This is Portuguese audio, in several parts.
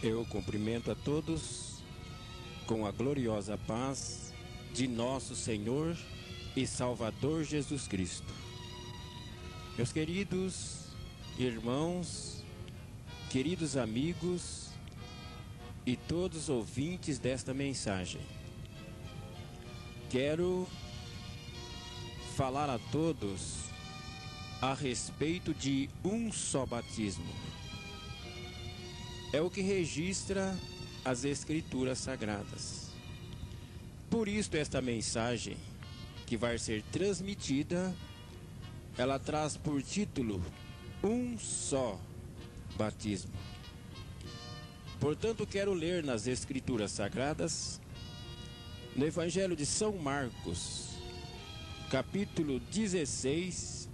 Eu cumprimento a todos com a gloriosa paz de nosso Senhor e Salvador Jesus Cristo. Meus queridos irmãos, queridos amigos e todos os ouvintes desta mensagem, quero falar a todos a respeito de um só batismo. É o que registra as Escrituras Sagradas. Por isso esta mensagem que vai ser transmitida, ela traz por título um só batismo. Portanto, quero ler nas Escrituras Sagradas, no Evangelho de São Marcos, capítulo 16,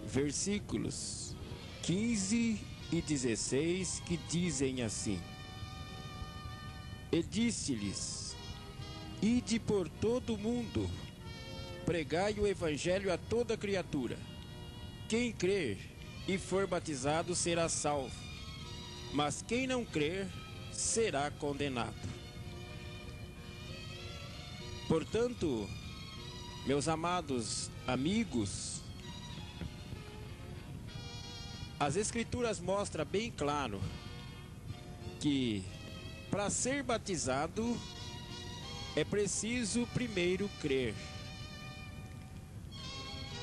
versículos 15 e 16, que dizem assim: E disse-lhes: Ide por todo o mundo, pregai o evangelho a toda criatura. Quem crer e for batizado será salvo, mas quem não crer será condenado. Portanto, meus amados amigos, as Escrituras mostram bem claro que para ser batizado é preciso primeiro crer.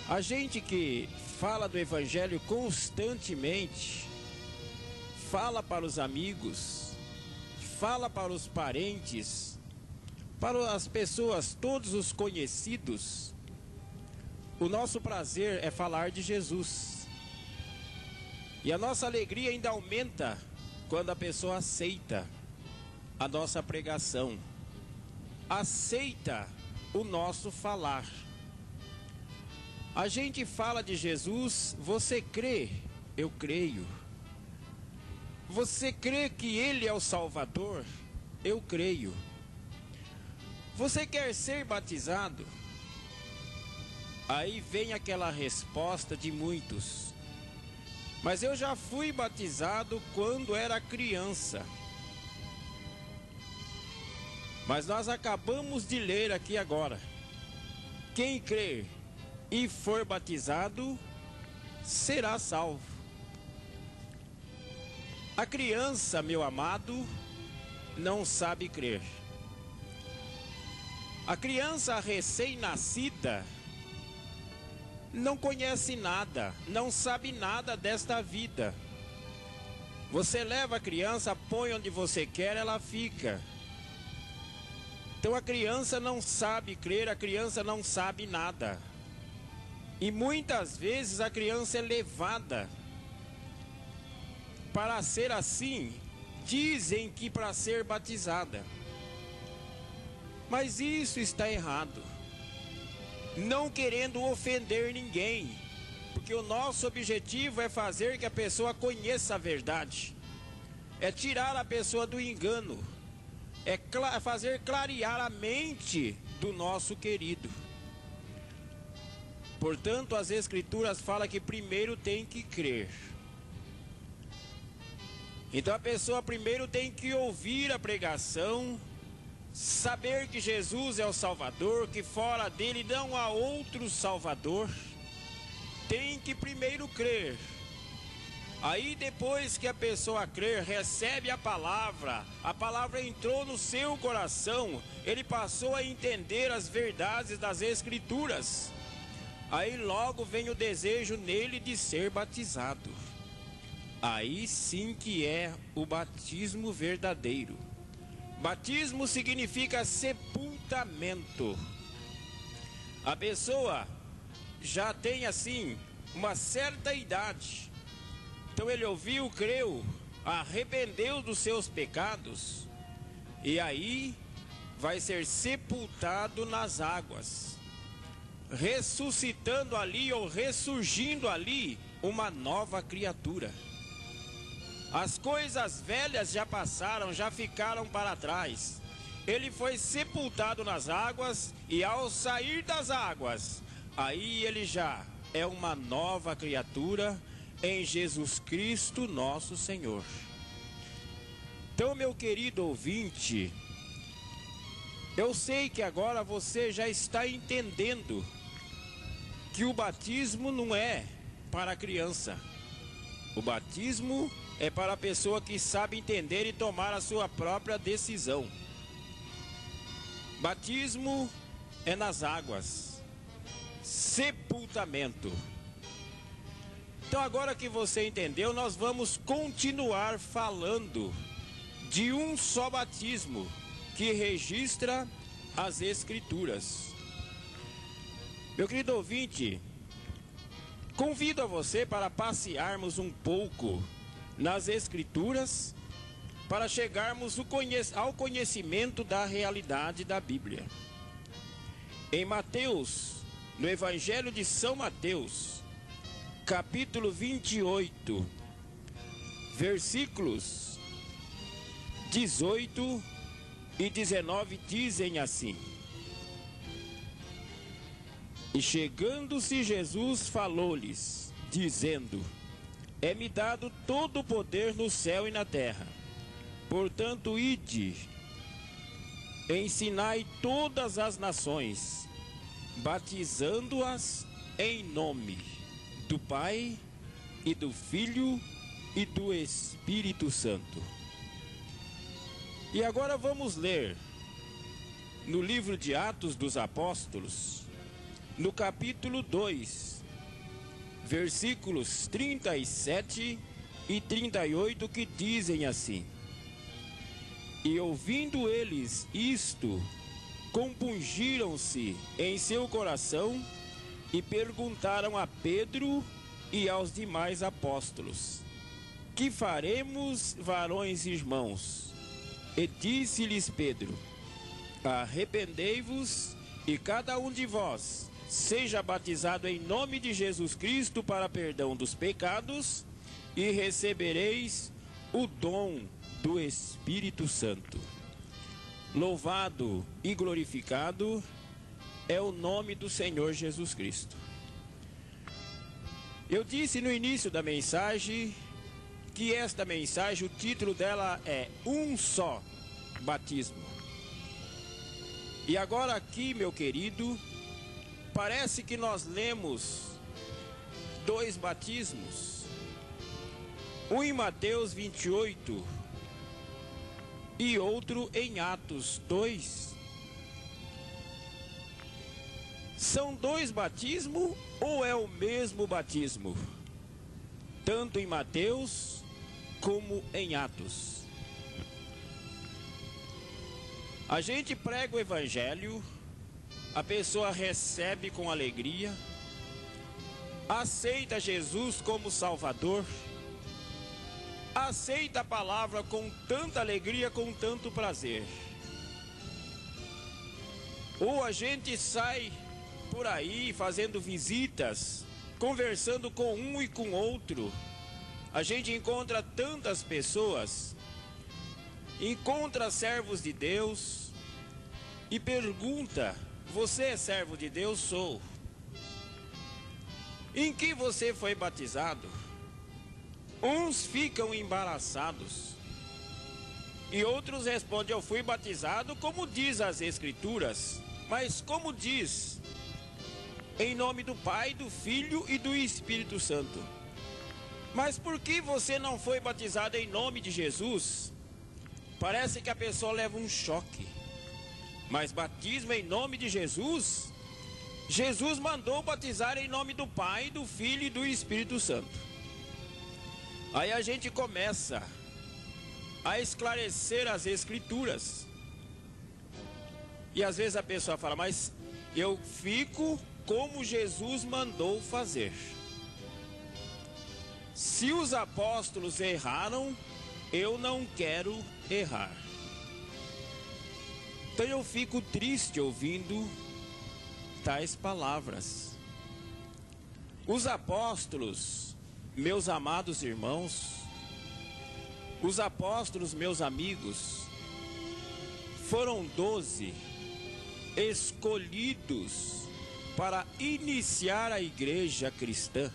A gente que fala do Evangelho constantemente, fala para os amigos, fala para os parentes, para as pessoas, todos os conhecidos, o nosso prazer é falar de Jesus. E a nossa alegria ainda aumenta quando a pessoa aceita a nossa pregação, aceita o nosso falar. A gente fala de Jesus, você crê? Eu creio. Você crê que Ele é o Salvador? Eu creio. Você quer ser batizado? Aí vem aquela resposta de muitos: mas eu já fui batizado quando era criança. Mas nós acabamos de ler aqui agora: quem crer e for batizado será salvo. A criança, meu amado, não sabe crer. A criança recém-nascida não conhece nada, não sabe nada desta vida. Você leva a criança, põe onde você quer, ela fica. Então a criança não sabe crer, a criança não sabe nada. E muitas vezes a criança é levada para ser assim. Dizem que para ser batizada, mas isso está errado. Não querendo ofender ninguém, porque o nosso objetivo é fazer que a pessoa conheça a verdade, é tirar a pessoa do engano, é fazer clarear a mente do nosso querido. Portanto, as Escrituras falam que primeiro tem que crer. Então a pessoa primeiro tem que ouvir a pregação, saber que Jesus é o Salvador, que fora dele não há outro Salvador. Tem que primeiro crer. Aí depois que a pessoa crer, recebe a palavra entrou no seu coração, ele passou a entender as verdades das Escrituras. Aí logo vem o desejo nele de ser batizado. Aí sim que é o batismo verdadeiro. Batismo significa sepultamento. A pessoa já tem assim uma certa idade. Então ele ouviu, creu, arrependeu dos seus pecados, e aí vai ser sepultado nas águas, ressuscitando ali ou ressurgindo ali uma nova criatura. As coisas velhas já passaram, já ficaram para trás. Ele foi sepultado nas águas, e ao sair das águas, aí ele já é uma nova criatura em Jesus Cristo nosso Senhor. Então, meu querido ouvinte, eu sei que agora você já está entendendo que o batismo não é para a criança. O batismo é para a pessoa que sabe entender e tomar a sua própria decisão. Batismo é nas águas. Sepultamento. Então, agora que você entendeu, nós vamos continuar falando de um só batismo que registra as Escrituras. Meu querido ouvinte, convido a você para passearmos um pouco nas Escrituras para chegarmos ao conhecimento da realidade da Bíblia. Em Mateus, no Evangelho de São Mateus, capítulo 28, versículos 18 e 19 dizem assim: E chegando-se Jesus falou-lhes, dizendo: É-me dado todo o poder no céu e na terra. Portanto, ide, ensinai todas as nações, batizando-as em nome do Pai e do Filho e do Espírito Santo. E agora vamos ler no livro de Atos dos Apóstolos, no capítulo 2, versículos 37 e 38, que dizem assim: E ouvindo eles isto, compungiram-se em seu coração e perguntaram a Pedro e aos demais apóstolos: Que faremos, varões e irmãos? E disse-lhes Pedro: Arrependei-vos e cada um de vós seja batizado em nome de Jesus Cristo para perdão dos pecados, e recebereis o dom do Espírito Santo. Louvado e glorificado é o nome do Senhor Jesus Cristo. Eu disse no início da mensagem que esta mensagem, o título dela é Um Só Batismo. E agora aqui, meu querido, parece que nós lemos dois batismos. Um em Mateus 28 e outro em Atos 2. São dois batismos ou é o mesmo batismo? Tanto em Mateus como em Atos. A gente prega o Evangelho, a pessoa recebe com alegria, aceita Jesus como Salvador, aceita a palavra com tanta alegria, com tanto prazer. Ou a gente sai por aí fazendo visitas, conversando com um e com outro. A gente encontra tantas pessoas, encontra servos de Deus e pergunta: Você é servo de Deus? Sou. Em que você foi batizado? Uns ficam embaraçados e outros respondem: Eu fui batizado como diz as Escrituras. Mas como diz? Em nome do Pai, do Filho e do Espírito Santo. Mas por que você não foi batizado em nome de Jesus? Parece que a pessoa leva um choque. Mas batismo em nome de Jesus? Jesus mandou batizar em nome do Pai, do Filho e do Espírito Santo. Aí a gente começa a esclarecer as Escrituras. E às vezes a pessoa fala: Mas eu fico como Jesus mandou fazer. Se os apóstolos erraram, eu não quero errar. Então eu fico triste ouvindo tais palavras. Os apóstolos, meus amados irmãos, os apóstolos, meus amigos, foram 12 escolhidos para iniciar a igreja cristã.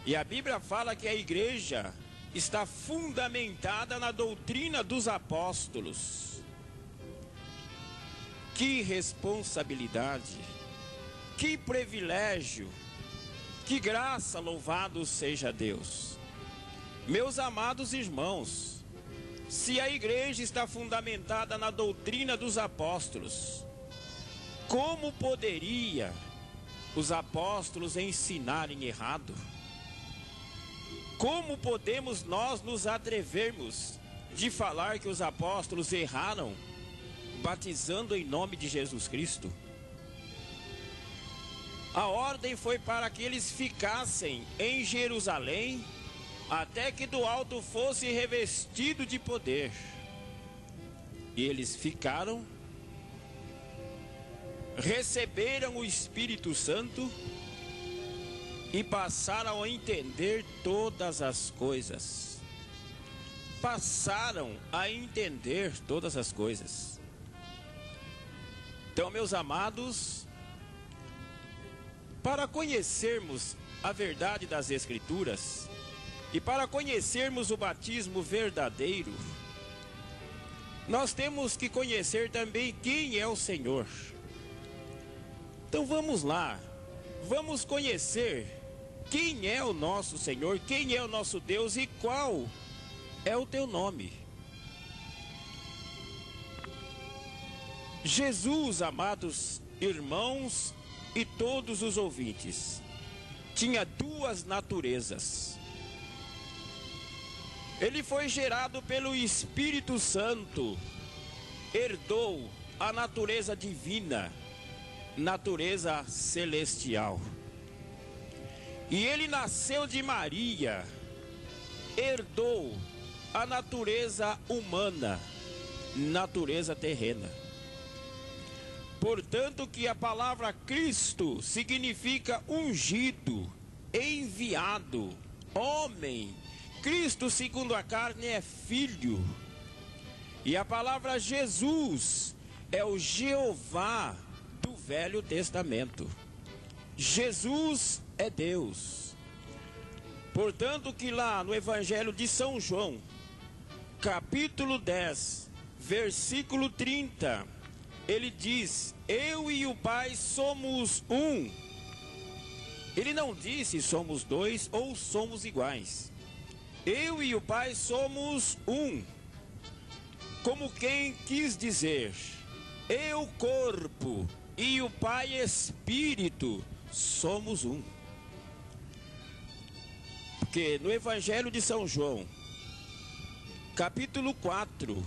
E a Bíblia fala que a igreja está fundamentada na doutrina dos apóstolos. Que responsabilidade, que privilégio, que graça, louvado seja Deus. Meus amados irmãos, se a igreja está fundamentada na doutrina dos apóstolos, como poderia os apóstolos ensinarem errado? Como podemos nós nos atrevermos de falar que os apóstolos erraram, batizando em nome de Jesus Cristo? A ordem foi para que eles ficassem em Jerusalém, até que do alto fosse revestido de poder. E eles ficaram, receberam o Espírito Santo e passaram a entender todas as coisas. Passaram a entender todas as coisas. Então, meus amados, para conhecermos a verdade das Escrituras e para conhecermos o batismo verdadeiro, nós temos que conhecer também quem é o Senhor. Então vamos lá, vamos conhecer quem é o nosso Senhor, quem é o nosso Deus e qual é o teu nome. Jesus, amados irmãos e todos os ouvintes, tinha duas naturezas. Ele foi gerado pelo Espírito Santo, herdou a natureza divina, natureza celestial. E ele nasceu de Maria, herdou a natureza humana, natureza terrena. Portanto que a palavra Cristo significa ungido, enviado, homem. Cristo, segundo a carne, é filho. E a palavra Jesus é o Jeová do Velho Testamento. Jesus é Deus. Portanto que lá no Evangelho de São João, capítulo 10, versículo 30, ele diz: eu e o Pai somos um. Ele não disse somos dois ou somos iguais. Eu e o Pai somos um. Como quem quis dizer, eu corpo e o Pai espírito somos um. Porque no Evangelho de São João, capítulo 4,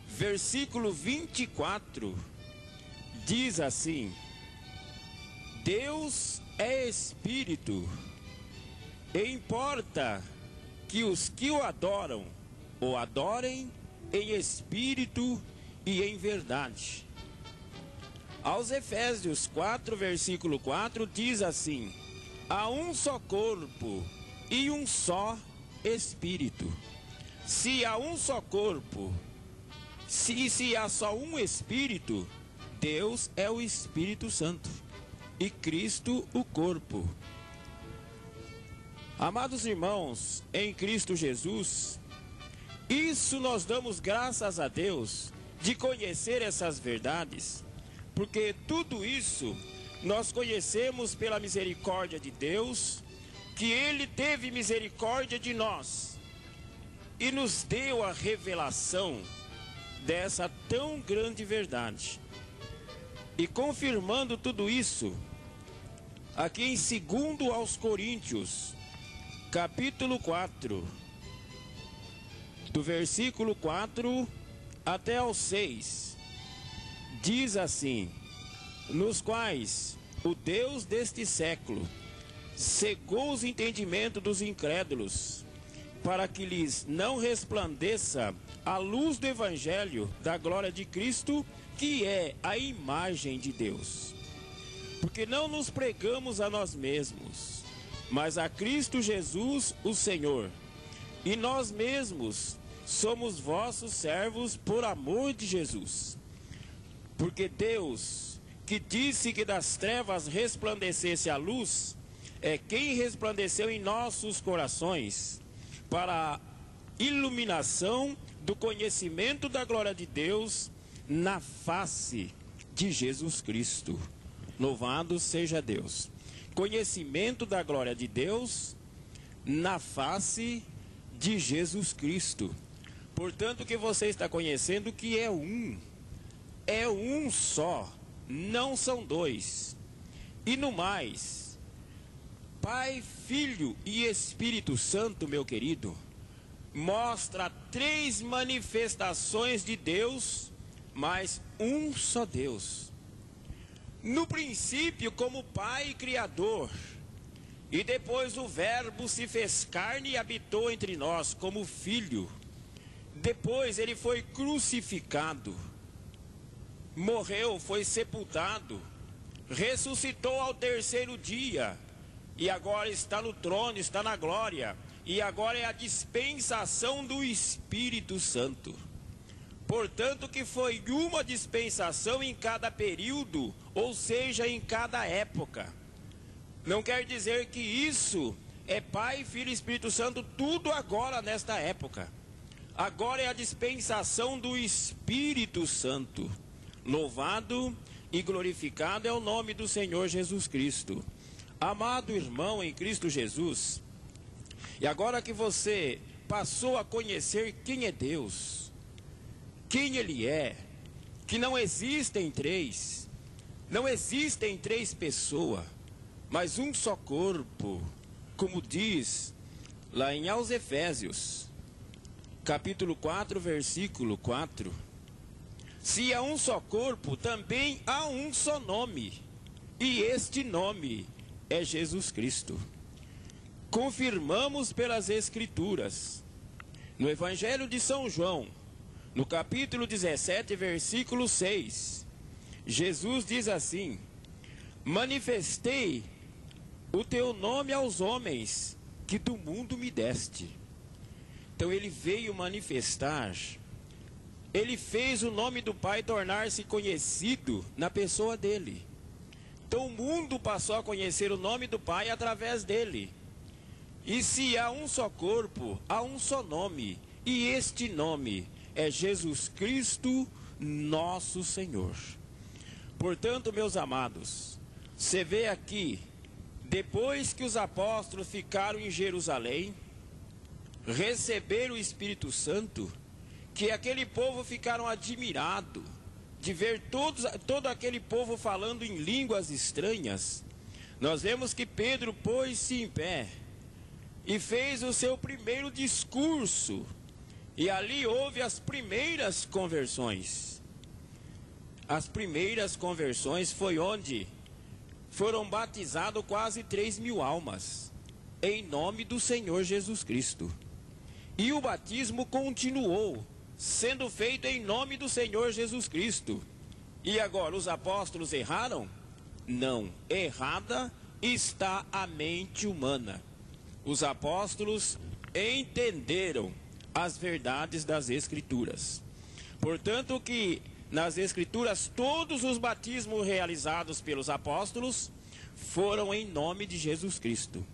versículo 24, diz assim: Deus é espírito, e importa que os que o adoram, o adorem em espírito e em verdade. Aos Efésios 4, versículo 4, diz assim: há um só corpo e um só espírito. Se há um só corpo, se há só um espírito, Deus é o Espírito Santo e Cristo o corpo. Amados irmãos, em Cristo Jesus, isso nós damos graças a Deus de conhecer essas verdades, porque tudo isso nós conhecemos pela misericórdia de Deus, que Ele teve misericórdia de nós e nos deu a revelação dessa tão grande verdade. E confirmando tudo isso, aqui em 2 aos Coríntios, capítulo 4, do versículo 4 até ao 6, diz assim: nos quais o Deus deste século cegou os entendimentos dos incrédulos, para que lhes não resplandeça a luz do Evangelho da glória de Cristo, que é a imagem de Deus. Porque não nos pregamos a nós mesmos, mas a Cristo Jesus, o Senhor. E nós mesmos somos vossos servos por amor de Jesus. Porque Deus, que disse que das trevas resplandecesse a luz, é quem resplandeceu em nossos corações, para iluminação do conhecimento da glória de Deus na face de Jesus Cristo. Louvado seja Deus. Conhecimento da glória de Deus na face de Jesus Cristo. Portanto, que você está conhecendo que é um só, não são dois. E no mais, Pai, Filho e Espírito Santo, meu querido, mostra 3 manifestações de Deus, mas um só Deus. No princípio, como Pai Criador, e depois o Verbo se fez carne e habitou entre nós como Filho. Depois ele foi crucificado, morreu, foi sepultado, ressuscitou ao 3º dia, e agora está no trono, está na glória, e agora é a dispensação do Espírito Santo. Portanto, que foi uma dispensação em cada período, ou seja, em cada época. Não quer dizer que isso é Pai, Filho e Espírito Santo tudo agora nesta época. Agora é a dispensação do Espírito Santo. Louvado e glorificado é o nome do Senhor Jesus Cristo. Amado irmão em Cristo Jesus, e agora que você passou a conhecer quem é Deus, quem Ele é, que não existem três pessoas, mas um só corpo, como diz lá em aos Efésios, capítulo 4, versículo 4. Se há um só corpo, também há um só nome, e este nome é Jesus Cristo. Confirmamos pelas Escrituras. No Evangelho de São João, no capítulo 17, versículo 6, Jesus diz assim: manifestei o teu nome aos homens que do mundo me deste. Então ele veio manifestar, ele fez o nome do Pai tornar-se conhecido na pessoa dele. Então o mundo passou a conhecer o nome do Pai através dele. E se há um só corpo, há um só nome, e este nome é Jesus Cristo, nosso Senhor. Portanto, meus amados, você vê aqui, depois que os apóstolos ficaram em Jerusalém, receberam o Espírito Santo, que aquele povo ficaram admirados de ver todo aquele povo falando em línguas estranhas. Nós vemos que Pedro pôs-se em pé e fez o seu primeiro discurso, e ali houve as primeiras conversões. As primeiras conversões foi onde foram batizados quase 3.000 almas, em nome do Senhor Jesus Cristo. E o batismo continuou sendo feito em nome do Senhor Jesus Cristo. E agora, os apóstolos erraram? Não, errada está a mente humana. Os apóstolos entenderam as verdades das Escrituras. Portanto que nas Escrituras todos os batismos realizados pelos apóstolos foram em nome de Jesus Cristo.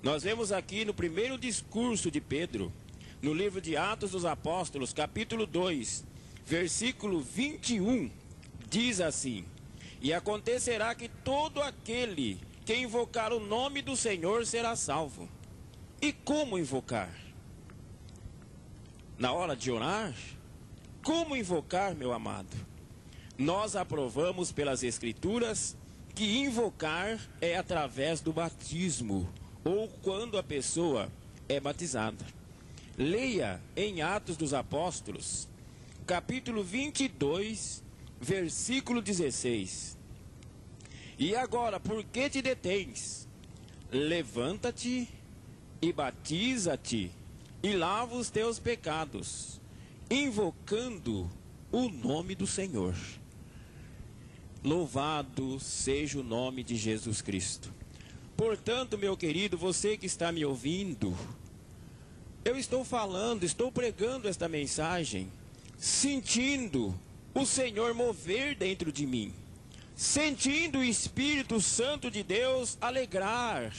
Nós vemos aqui no primeiro discurso de Pedro, no livro de Atos dos Apóstolos, capítulo 2, versículo 21, diz assim: e acontecerá que todo aquele que invocar o nome do Senhor será salvo. E como invocar? Na hora de orar? Como invocar, meu amado? Nós aprovamos pelas Escrituras que invocar é através do batismo, ou quando a pessoa é batizada. Leia em Atos dos Apóstolos, capítulo 22, versículo 16. E agora, por que te detens? Levanta-te e batiza-te, e lava os teus pecados, invocando o nome do Senhor. Louvado seja o nome de Jesus Cristo. Portanto, meu querido, você que está me ouvindo, eu estou falando, estou pregando esta mensagem, sentindo o Senhor mover dentro de mim, sentindo o Espírito Santo de Deus alegrar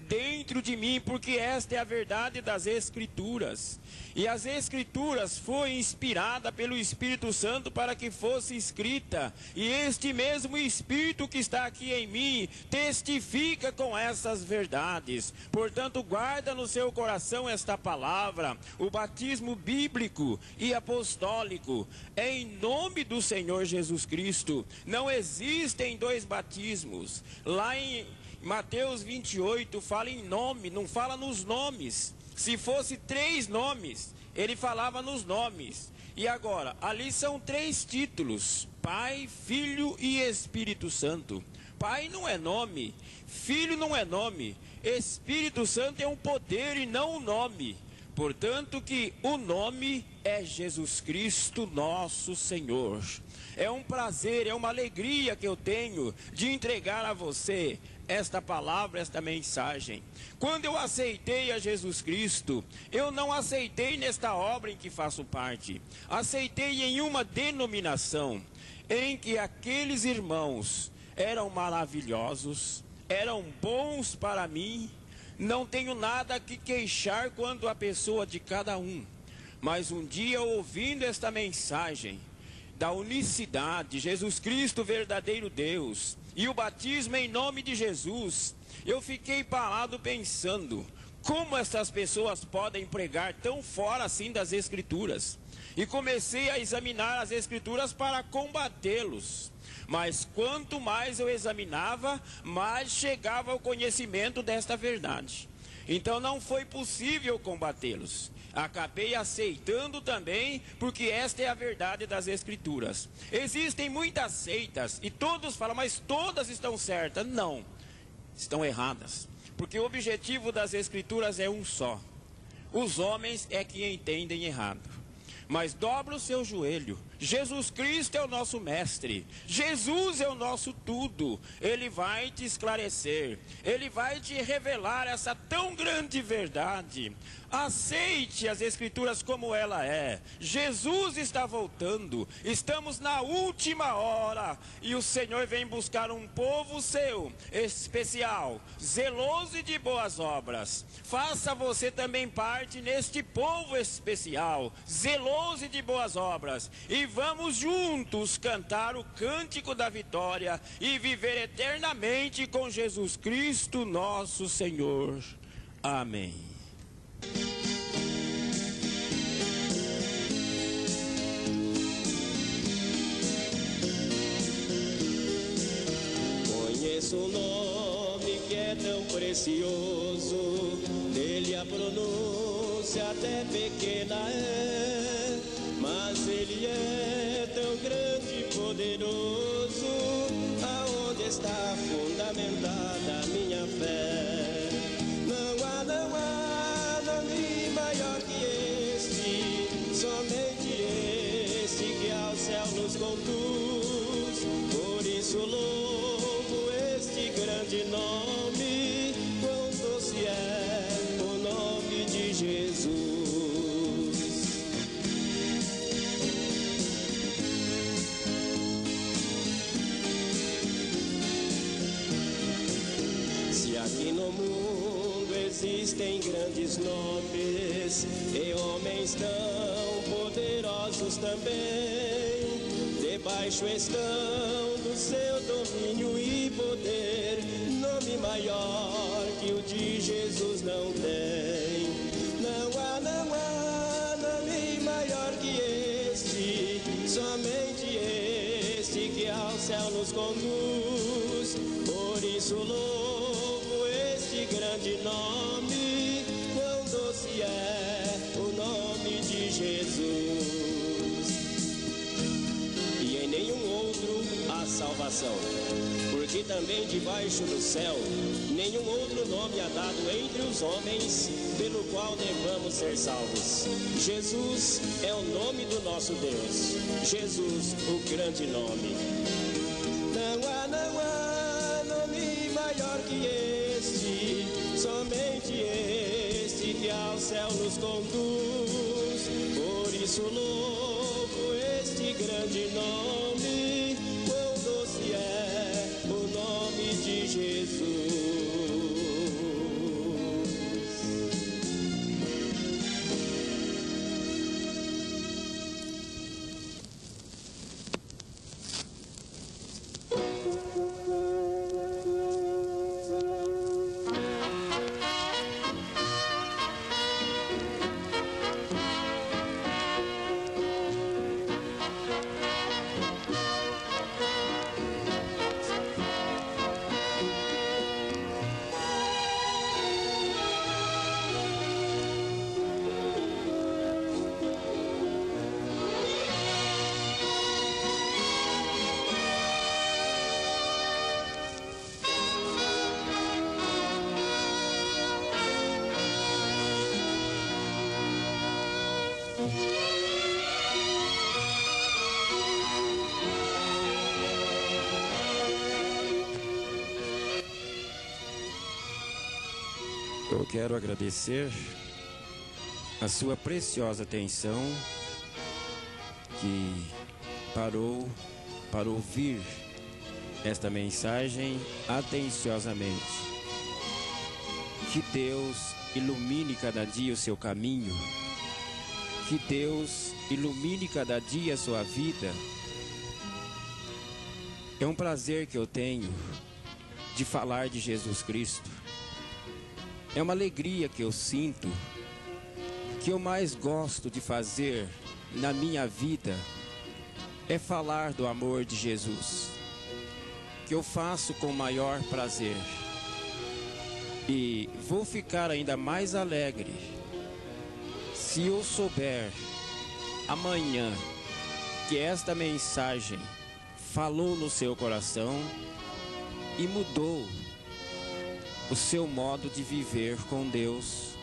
dentro de mim, porque esta é a verdade das Escrituras. E as Escrituras foi inspirada pelo Espírito Santo para que fosse escrita. E este mesmo Espírito que está aqui em mim testifica com essas verdades. Portanto, guarda no seu coração esta palavra. O batismo bíblico e apostólico é em nome do Senhor Jesus Cristo. Não existem dois batismos. Lá em Mateus 28 fala em nome, não fala nos nomes. Se fosse 3 nomes, ele falava nos nomes. E agora, ali são 3 títulos: Pai, Filho e Espírito Santo. Pai não é nome, Filho não é nome, Espírito Santo é um poder e não um nome. Portanto que o nome é Jesus Cristo nosso Senhor. É um prazer, é uma alegria que eu tenho de entregar a você esta palavra, esta mensagem. Quando eu aceitei a Jesus Cristo, eu não aceitei nesta obra em que faço parte. Aceitei em uma denominação em que aqueles irmãos eram maravilhosos, eram bons para mim. Não tenho nada que queixar quanto à pessoa de cada um. Mas um dia, ouvindo esta mensagem da unicidade, Jesus Cristo, verdadeiro Deus, e o batismo em nome de Jesus, eu fiquei parado pensando, como essas pessoas podem pregar tão fora assim das Escrituras? E comecei a examinar as Escrituras para combatê-los. Mas quanto mais eu examinava, mais chegava ao conhecimento desta verdade. Então não foi possível combatê-los. Acabei aceitando também, porque esta é a verdade das Escrituras. Existem muitas seitas e todos falam, mas todas estão certas. Não, estão erradas. Porque o objetivo das Escrituras é um só. Os homens é que entendem errado. Mas dobra o seu joelho. Jesus Cristo é o nosso mestre. Jesus é o nosso tudo. Ele vai te esclarecer. Ele vai te revelar essa tão grande verdade. Aceite as Escrituras como ela é. Jesus está voltando. Estamos na última hora. E o Senhor vem buscar um povo seu, especial, zeloso e de boas obras. Faça você também parte neste povo especial, zeloso e de boas obras. E vamos juntos cantar o cântico da vitória e viver eternamente com Jesus Cristo, nosso Senhor. Amém. Conheço um nome que é tão precioso, dele a pronúncia até pequena é, mas ele é tão grande e poderoso, aonde está fundamentada a minha fé. Não há nome maior que este, somente este que ao céu nos conduz. Por isso louvo este grande nome, quão doce é o nome de Jesus. Se aqui no mundo existem grandes nomes e homens tão poderosos também, debaixo estão do seu domínio e poder, nome maior que o de Jesus não tem. Não há nome maior que este, somente este que ao céu nos conduz. Por isso louvo este grande nome, quão doce é o nome de Jesus. E em nenhum outro há salvação, porque também debaixo do céu nenhum outro nome há dado entre os homens pelo qual devamos ser salvos. Jesus é o nome do nosso Deus, Jesus, o grande nome. Não há nome maior que este, somente este que ao céu nos conduz. Por isso louvo este grande nome, quão doce é o nome de Jesus. Eu quero agradecer a sua preciosa atenção que parou para ouvir esta mensagem atenciosamente. Que Deus ilumine cada dia o seu caminho. Que Deus ilumine cada dia a sua vida. É um prazer que eu tenho de falar de Jesus Cristo. É uma alegria que eu sinto, que eu mais gosto de fazer na minha vida é falar do amor de Jesus, que eu faço com maior prazer. E vou ficar ainda mais alegre se eu souber amanhã que esta mensagem falou no seu coração e mudou o seu modo de viver com Deus,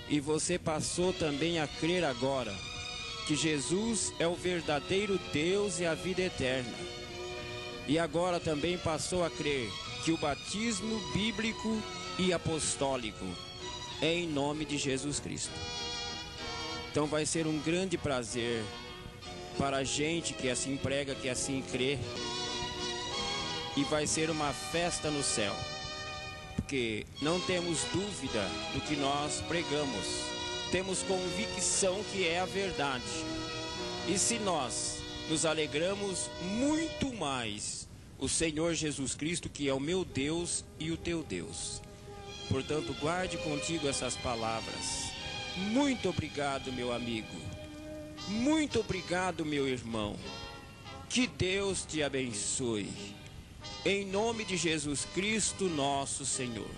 e você passou também a crer agora que Jesus é o verdadeiro Deus e a vida eterna, e agora também passou a crer que o batismo bíblico e apostólico é em nome de Jesus Cristo. Então vai ser um grande prazer para a gente que assim prega, que assim crê, e vai ser uma festa no céu. Porque não temos dúvida do que nós pregamos, temos convicção que é a verdade. E se nós nos alegramos muito mais, o Senhor Jesus Cristo, que é o meu Deus e o teu Deus. Portanto, guarde contigo essas palavras. Muito obrigado, meu amigo. Muito obrigado, meu irmão. Que Deus te abençoe. Em nome de Jesus Cristo, nosso Senhor.